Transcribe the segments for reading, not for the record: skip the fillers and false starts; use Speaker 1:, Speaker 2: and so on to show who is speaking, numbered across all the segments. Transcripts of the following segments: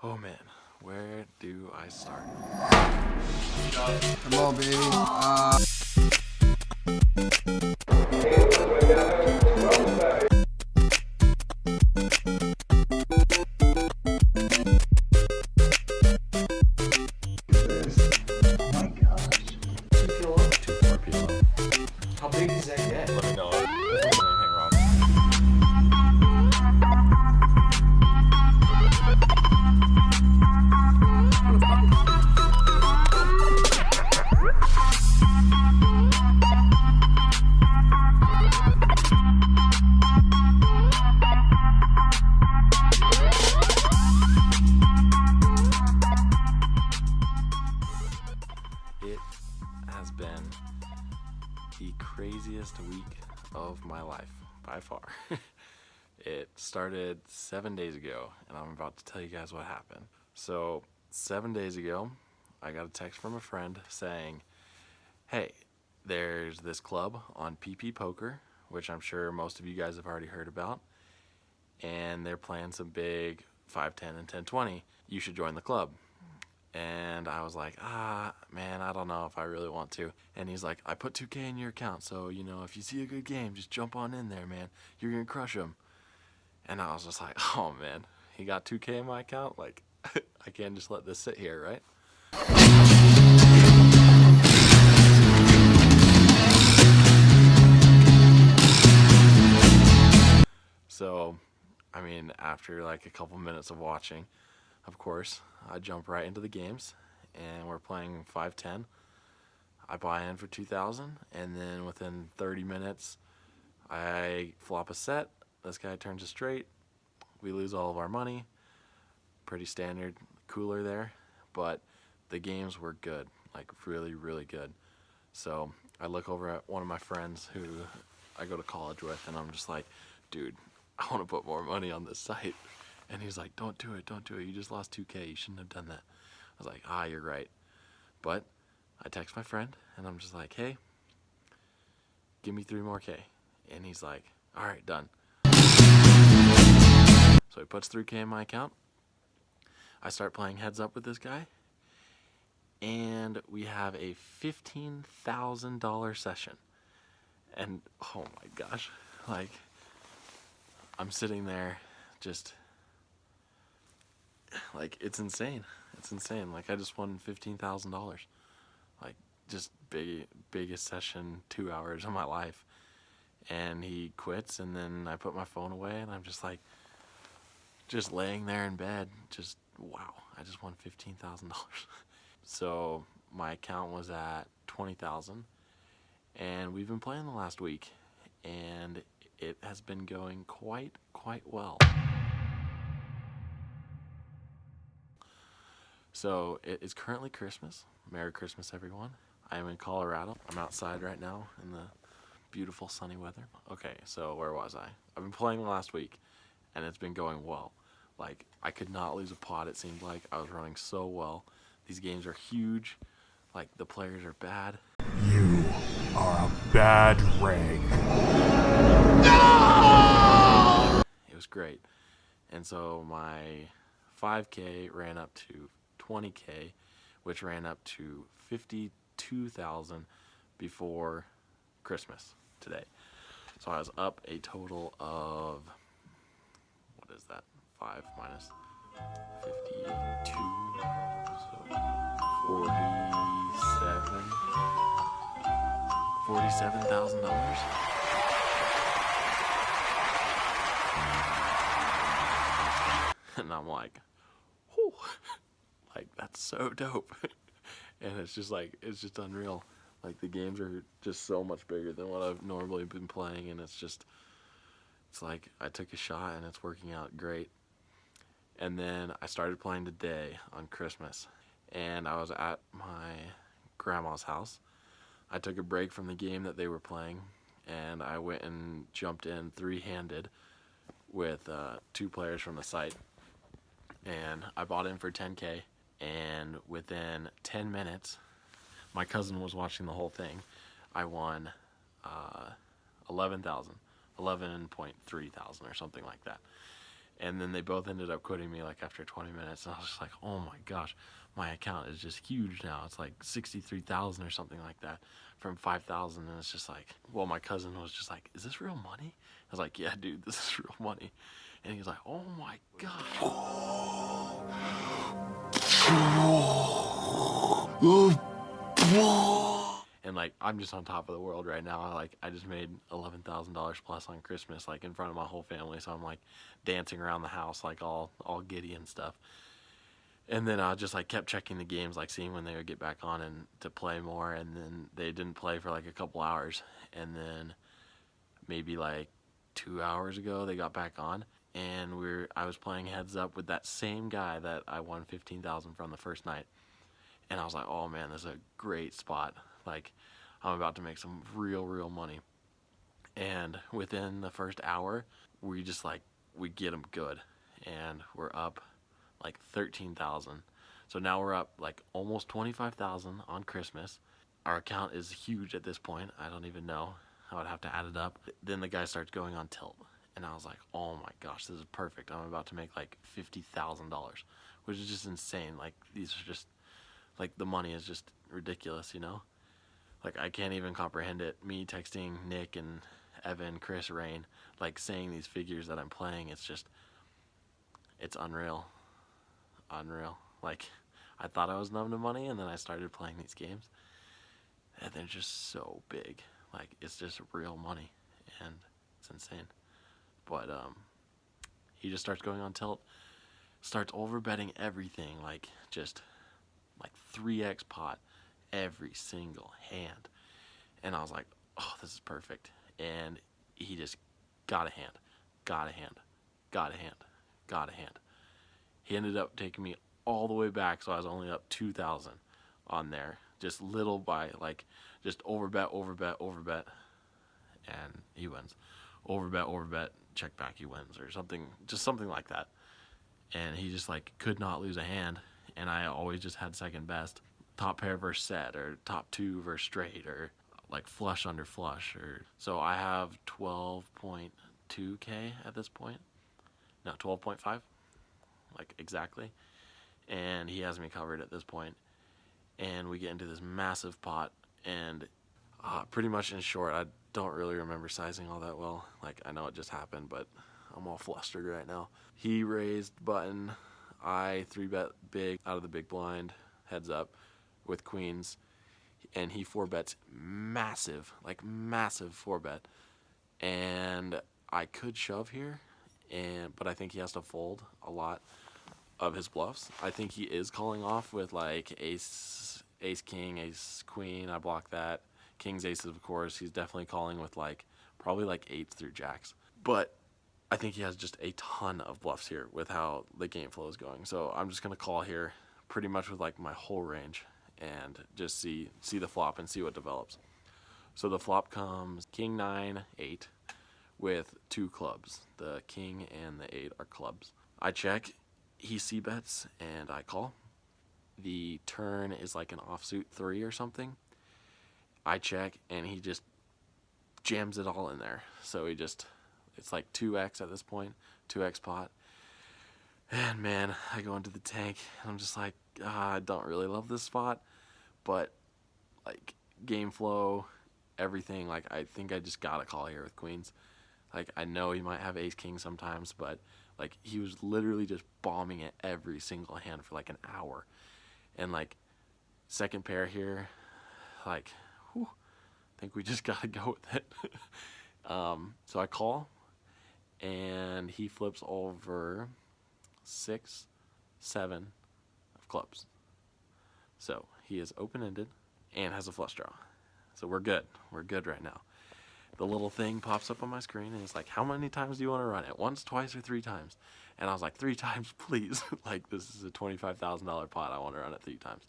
Speaker 1: Oh man, where do I start?
Speaker 2: Come on, baby.
Speaker 3: Oh my gosh.
Speaker 1: 2 kilo, 2 kilo.
Speaker 3: How big does that get?
Speaker 1: Let me know if there's anything wrong. It has been the craziest week of my life, by far. It started 7 days ago, and I'm about to tell you guys what happened. So, 7 days ago, I got a text from a friend saying, hey, there's this club on PP Poker, which I'm sure most of you guys have already heard about, and they're playing some big 5-10 and 10-20. You should join the club. And I was like, man, I don't know if I really want to. And he's like, I put 2K in your account, so, if you see a good game, just jump on in there, man. You're going to crush them. And I was just like, oh, man, he got 2K in my account? Like, I can't just let this sit here, right? So, after like a couple minutes of watching, of course, I jump right into the games, and we're playing 5-10. I buy in for 2,000, and then within 30 minutes, I flop a set. This guy turns a straight. We lose all of our money. Pretty standard cooler there, but the games were good, like really, really good. So I look over at one of my friends who I go to college with, and I'm just like, dude, I want to put more money on this site. And he's like, don't do it. You just lost 2K. You shouldn't have done that. I was like, you're right. But I text my friend, and I'm just like, hey, give me 3 more K. And he's like, all right, done. So he puts 3K in my account. I start playing heads up with this guy, and we have a $15,000 session. And oh my gosh, like, I'm sitting there just like, it's insane. Like, I just won $15,000. Like, just biggest session 2 hours of my life. And he quits, and then I put my phone away, and I'm just like, just laying there in bed, just wow, I just won $15,000. So my account was at 20,000, and we've been playing the last week, and it has been going quite well. So it is currently Christmas. Merry Christmas, everyone. I am in Colorado. I'm outside right now in the beautiful sunny weather. Okay, so where was I? I've been playing the last week, and it's been going well. Like, I could not lose a pot, it seemed like. I was running so well. These games are huge. Like, the players are bad.
Speaker 4: You are a bad reg.
Speaker 1: It was great. And so my 5K ran up to 20K, which ran up to 52,000 before Christmas today. So I was up a total of, what is that? 5 minus 52, so 47,000 $47,000. And I'm like, whew, like, that's so dope. And it's just unreal. Like, the games are just so much bigger than what I've normally been playing, and it's like I took a shot and it's working out great. And then I started playing today on Christmas, and I was at my grandma's house. I took a break from the game that they were playing, and I went and jumped in 3-handed with 2 players from the site. And I bought in for 10K, and within 10 minutes, my cousin was watching the whole thing. I won 11,000, 11.3 thousand or something like that. And then they both ended up quitting me like after 20 minutes. And I was just like, oh my gosh, my account is just huge now. It's like 63,000 or something like that from 5,000. And it's just like, well, my cousin was just like, is this real money? I was like, yeah, dude, this is real money. And he was like, oh my gosh. And like, I'm just on top of the world right now. I just made $11,000 plus on Christmas, like in front of my whole family. So I'm like dancing around the house, like all giddy and stuff. And then I just like kept checking the games, like seeing when they would get back on and to play more. And then they didn't play for like a couple hours. And then maybe like 2 hours ago, they got back on. And I was playing heads up with that same guy that I won 15,000 from the first night. And I was like, oh man, this is a great spot. Like, I'm about to make some real money. And within the first hour, we get them good. And we're up like 13,000. So now we're up like almost 25,000 on Christmas. Our account is huge at this point. I don't even know. I would have to add it up. Then the guy starts going on tilt. And I was like, oh my gosh, this is perfect. I'm about to make like $50,000, which is just insane. Like, these are just, like, the money is just ridiculous, you know? Like, I can't even comprehend it. Me texting Nick and Evan, Cris, Raine, like, saying these figures that I'm playing, it's unreal. Unreal. Like, I thought I was numb to money, and then I started playing these games, and they're just so big. Like, it's just real money, and it's insane. But he just starts going on tilt, starts overbetting everything, like just like 3x pot every single hand. And I was like, oh, this is perfect. And he just got a hand. He ended up taking me all the way back, so I was only up 2,000 on there. Just little by, like, just overbet, and he wins. Overbet, check back, he wins, or something, just something like that. And he just like could not lose a hand, and I always just had second best. Top pair versus set, or top two versus straight, or like flush under flush, or so I have 12.2k at this point. No, 12.5, like exactly. And he has me covered at this point. And we get into this massive pot, and pretty much in short, I don't really remember sizing all that well. Like, I know it just happened, but I'm all flustered right now. He raised button. I 3-bet big out of the big blind, heads up, with queens. And he 4-bets massive 4-bet. And I could shove here, but I think he has to fold a lot of his bluffs. I think he is calling off with like ace king, ace queen. I block that. Kings, aces, of course. He's definitely calling with like probably like eights through jacks. But I think he has just a ton of bluffs here with how the game flow is going. So I'm just gonna call here pretty much with like my whole range and just see the flop and see what develops. So the flop comes king 9 8 with 2 clubs. The king and the 8 are clubs. I check. He c-bets and I call. The turn is like an offsuit 3 or something. I check, and he just jams it all in there. So it's like 2x at this point, 2x pot. And man, I go into the tank, and I'm just like, I don't really love this spot, but like game flow, everything, like I think I just gotta call here with queens. Like, I know he might have ace king sometimes, but like he was literally just bombing it every single hand for like an hour. And like second pair here, like, whew, I think we just gotta go with it. So I call, and he flips over 6, 7 of clubs. So he is open-ended and has a flush draw. So we're good. We're good right now. The little thing pops up on my screen, and it's like, how many times do you want to run it? Once, twice, or 3 times? And I was like, 3 times, please. Like, this is a $25,000 pot. I want to run it 3 times.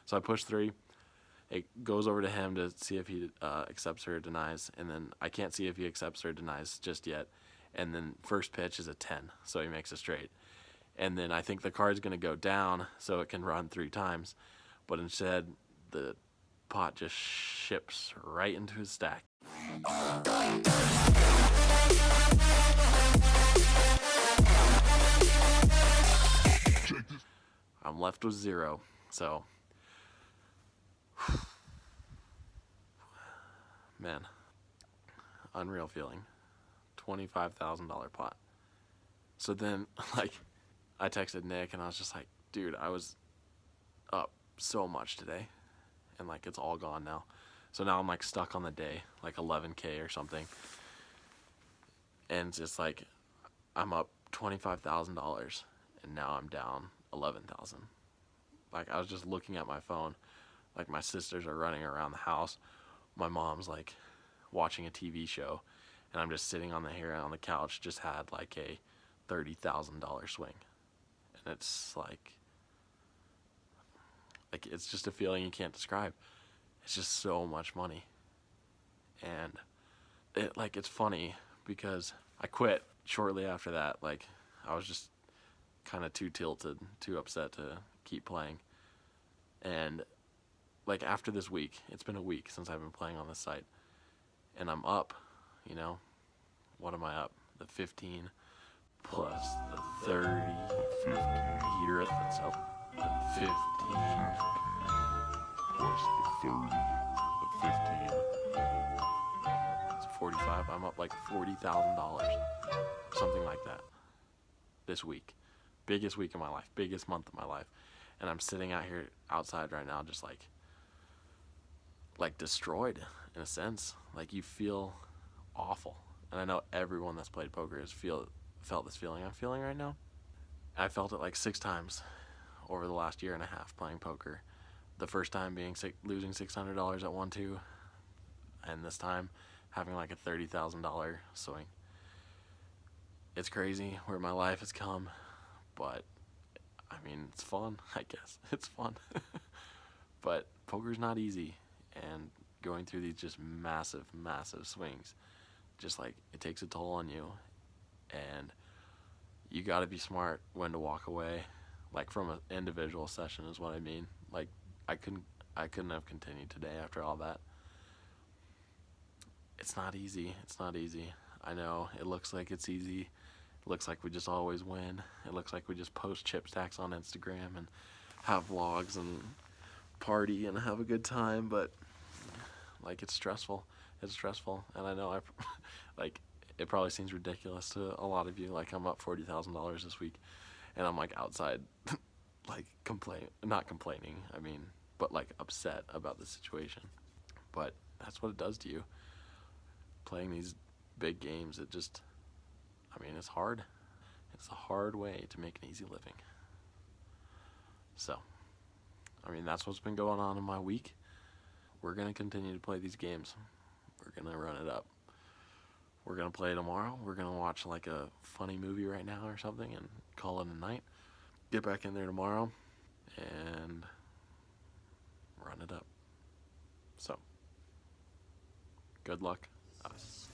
Speaker 1: So I push 3. It goes over to him to see if he accepts or denies, and then I can't see if he accepts or denies just yet. And then first pitch is a 10, so he makes a straight. And then I think the card's going to go down so it can run 3 times, but instead the pot just ships right into his stack. I'm left with 0. So, man, unreal feeling. $25,000 pot. So then, like, I texted Nick and I was just like, dude, I was up so much today, and like it's all gone now. So now I'm like stuck on the day, like 11K or something, and it's just like I'm up $25,000, and now I'm down 11,000. Like, I was just looking at my phone, like my sisters are running around the house, my mom's like watching a TV show, and I'm just sitting on the couch, just had like a $30,000 swing, and it's like it's just a feeling you can't describe. It's just so much money, and it's funny because I quit shortly after that. Like, I was just kind of too tilted, too upset to keep playing, and like after this week, it's been a week since I've been playing on this site, and I'm up, what am I up? The 15 plus the 30, heater that's up, the 15 plus the 30, the 15, it's 45. I'm up like $40,000, something like that, this week. Biggest week of my life, biggest month of my life, and I'm sitting out here outside right now, just like destroyed in a sense. Like, you feel awful, and I know everyone that's played poker has felt this feeling I'm feeling right now. I felt it like 6 times over the last year and a half playing poker. The first time being losing $600 at 1-2, and this time having like a $30,000 swing. It's crazy where my life has come, but I mean, it's fun, I guess. It's fun. But poker's not easy, and going through these just massive, massive swings, just like, it takes a toll on you, and you got to be smart when to walk away, like from an individual session is what I mean. Like, I couldn't have continued today after all that. It's not easy. It's not easy. I know it looks like it's easy. It looks like we just always win. It looks like we just post chip stacks on Instagram and have vlogs and party and have a good time, but like, it's stressful. It's stressful, and I know like, it probably seems ridiculous to a lot of you. Like, I'm up $40,000 this week, and I'm like outside, like not complaining, I mean, but like upset about the situation. But that's what it does to you. Playing these big games, it's hard. It's a hard way to make an easy living. So, that's what's been going on in my week. We're going to continue to play these games. We're going to run it up. We're going to play tomorrow. We're going to watch like a funny movie right now or something and call it a night. Get back in there tomorrow and run it up. So, good luck. Us.